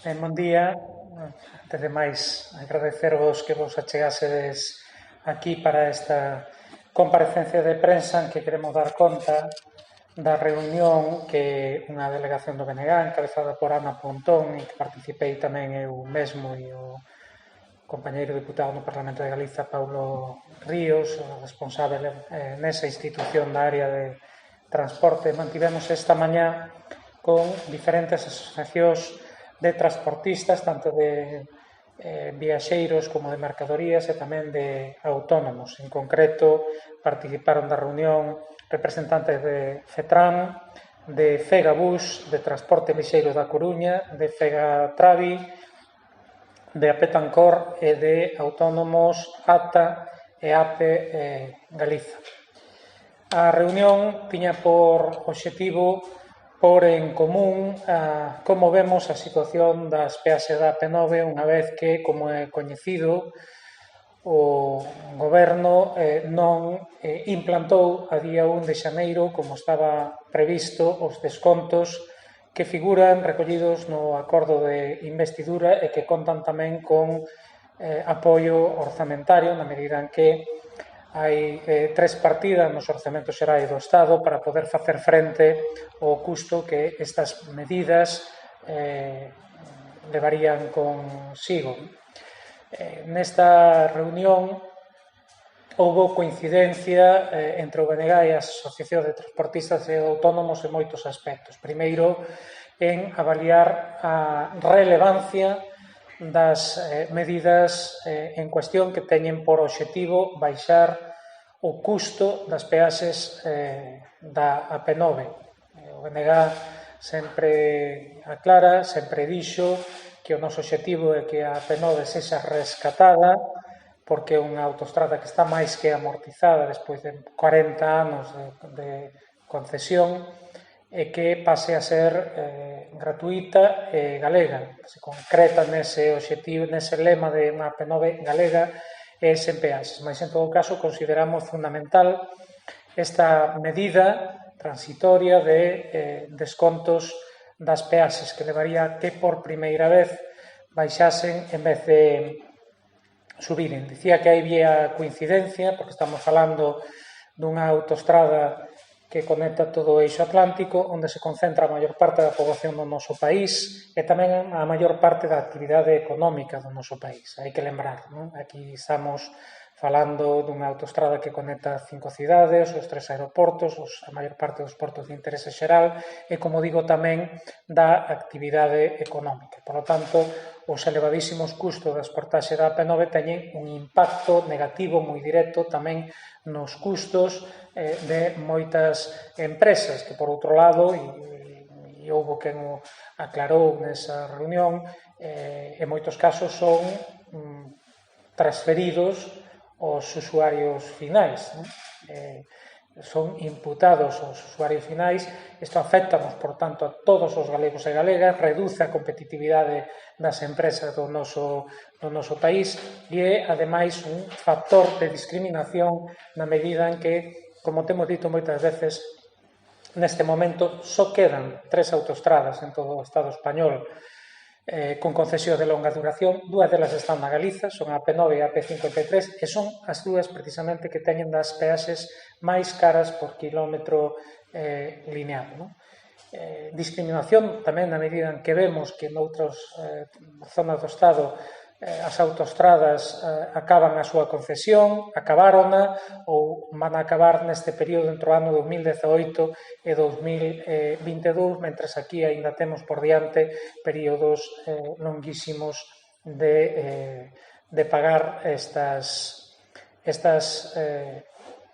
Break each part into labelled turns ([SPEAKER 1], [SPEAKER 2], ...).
[SPEAKER 1] Bon día. Antes de máis, agradecervos que vos achegásedes aquí para esta comparecencia de prensa en que queremos dar conta da reunión que unha delegación do BNG encabezada por Ana Pontón e que participei tamén eu mesmo e o compañeiro deputado no Parlamento de Galiza Paulo Ríos, o responsable nesa institución da área de transporte. Mantivemos esta mañá con diferentes asociacións de transportistas, tanto de viaxeiros como de mercadorías e tamén de autónomos. En concreto, participaron da reunión representantes de FETRAN, de FEGABUS, de Transporte Lixeiro da Coruña, de FEGATRAVI, de Apetancor e de autónomos ATA e APE Galiza. A reunión tiña por obxectivo por en común como vemos a situación das peaxes da AP9 unha vez que, como é coñecido, o goberno non implantou a día 1 de xaneiro, como estaba previsto, os descontos que figuran recollidos no acordo de investidura e que contan tamén con apoio orzamentario na medida en que hai tres partidas nos orzamentos xerais do Estado para poder facer frente ao custo que estas medidas levarían consigo. Nesta reunión houbo coincidencia entre o BNG e as asociacións de transportistas e autónomos en moitos aspectos. Primeiro, en avaliar a relevancia das medidas en cuestión que teñen por obxectivo baixar o custo das peaxes da AP9. O BNG sempre aclara, sempre dixo que o noso obxectivo é que a AP9 sexa rescatada porque é unha autostrada que está máis que amortizada despois de 40 anos de concesión e que pase a ser gratuita e galega. Se concreta nese obxectivo, nese lema de unha AP9 galega e sen peaxes. Mas, en todo caso, consideramos fundamental esta medida transitoria de descontos das peaxes que levaría que por primeira vez baixasen en vez de subiren. Dicía que hai vía coincidencia, porque estamos falando dunha autostrada que conecta todo o eixo atlántico, onde se concentra a maior parte da poboación do noso país e tamén a maior parte da actividade económica do noso país. Hai que lembrar, non? Aquí estamos falando dunha autostrada que conecta 5 cidades, os 3 aeroportos, a maior parte dos portos de interese xeral e, como digo, tamén da actividade económica. Por lo tanto, os elevadísimos custos da exportaxe da AP9 teñen un impacto negativo moi directo tamén nos custos de moitas empresas que, por outro lado, e houve quen o aclarou nesa reunión, en moitos casos son transferidos aos usuarios finais, son imputados aos usuarios finais. Isto afectanos, por tanto, a todos os galegos e galegas, reduce a competitividade das empresas do noso país e é, ademais, un factor de discriminación na medida en que, como temos dito moitas veces, neste momento só quedan 3 autostradas en todo o Estado español con concesións de longa duración. Dúas delas están na Galiza, son a AP9 e a AP53, e son as dúas precisamente que teñen das peaxes máis caras por quilómetro lineal. Discriminación tamén na medida en que vemos que noutras zonas do Estado as autostradas acaban a súa concesión, acabárona ou van a acabar neste período entre o ano 2018 e 2022, mentres aquí aínda temos por diante períodos longuísimos de pagar estas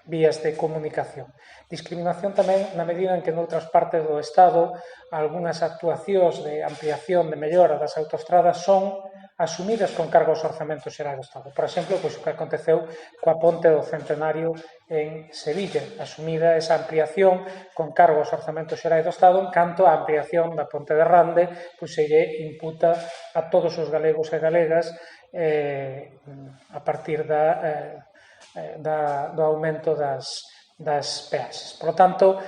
[SPEAKER 1] vías de comunicación. Discriminación tamén na medida en que noutras partes do Estado algunhas actuacións de ampliación, de mellora das autostradas son asumidas con cargo aos orzamentos xerais do Estado. Por exemplo, pois o que aconteceu coa ponte do Centenario en Sevilla, asumida esa ampliación con cargo aos orzamentos xerais do Estado, en canto a ampliación da ponte de Rande pois se lle imputa a todos os galegos e galegas a partir do aumento das peaxes. Por lo tanto,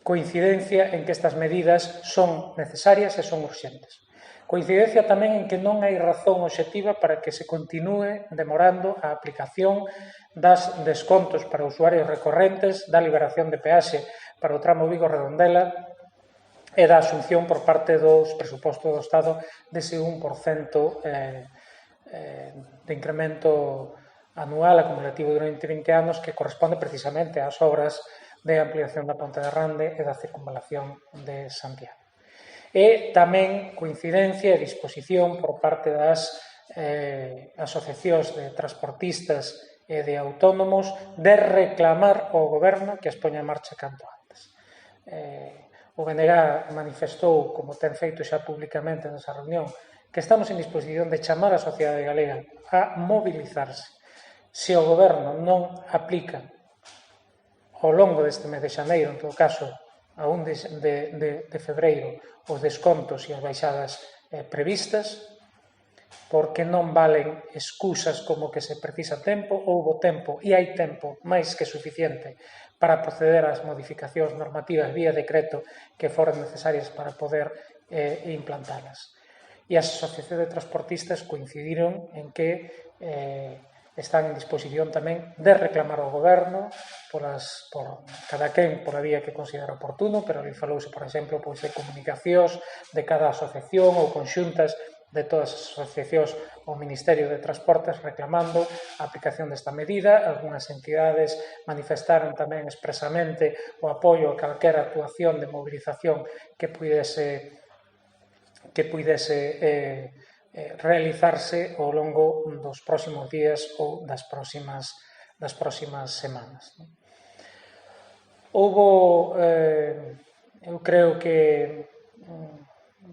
[SPEAKER 1] coincidencia en que estas medidas son necesarias e son urxentes. Coincidencia tamén en que non hai razón obxectiva para que se continúe demorando a aplicación das descontos para usuarios recorrentes, da liberación de peaxe para o tramo Vigo-Redondela e da asunción por parte dos presupostos do Estado dese 1% de incremento anual acumulativo durante 20 anos que corresponde precisamente ás obras de ampliación da Ponte de Rande e da circunvalación de Santiago. E tamén coincidencia e disposición por parte das asociacións de transportistas e de autónomos de reclamar ao goberno que as poña en marcha canto antes. O BNG manifestou, como ten feito xa públicamente nesa reunión, que estamos en disposición de chamar a sociedade galega a mobilizarse. Se o goberno non aplica ao longo deste mes de xaneiro, en todo caso, a 1 de febreiro, os descontos e as baixadas previstas, porque non valen excusas como que se precisa tempo, houbo tempo e hai tempo máis que suficiente para proceder ás modificacións normativas vía decreto que foran necesarias para poder implantalas. E as asociacións de transportistas coincidiron en que están en disposición tamén de reclamar ao goberno por cada quen pola vía que considera oportuno, pero ali falouse, por exemplo, de comunicacións de cada asociación ou conxuntas de todas as asociacións ao Ministerio de Transportes reclamando a aplicación desta medida. Algúnas entidades manifestaron tamén expresamente o apoio a calquera actuación de movilización que puidese realizarse ao longo dos próximos días ou das próximas semanas. Houbo, eu creo que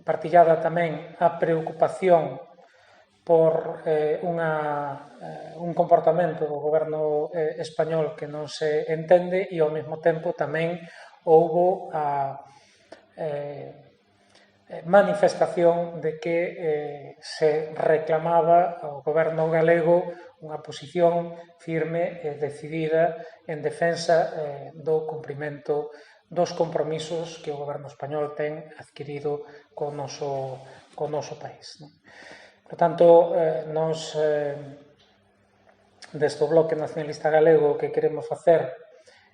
[SPEAKER 1] partillada tamén a preocupación por un comportamento do goberno español que non se entende e ao mesmo tempo tamén houbo a manifestación de que se reclamaba ao goberno galego unha posición firme e decidida en defensa do cumprimento dos compromisos que o goberno español ten adquirido co noso país. Por tanto, nós desde o Bloque Nacionalista Galego o que queremos facer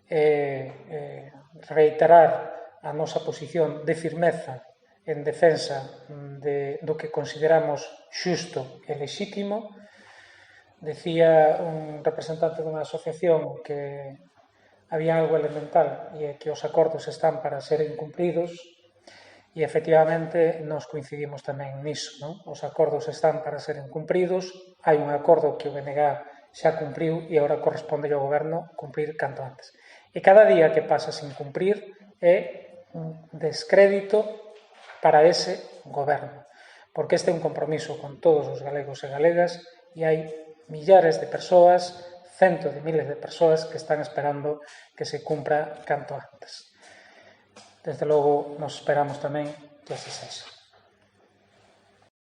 [SPEAKER 1] é reiterar a nosa posición de firmeza en defensa do que consideramos xusto e lexítimo. Decía un representante dunha asociación que había algo elemental e é que os acordos están para ser incumpridos e efectivamente nos coincidimos tamén niso, non? Os acordos están para ser incumpridos, hai un acordo que o BNG xa cumpriu e agora corresponde ao goberno cumprir canto antes. E cada día que pasa sin cumprir é un descrédito para ese goberno, porque este é un compromiso con todos os galegos e galegas e hai millares de persoas, centos de miles de persoas que están esperando que se cumpra canto antes. Desde logo, nos esperamos tamén que así sexa.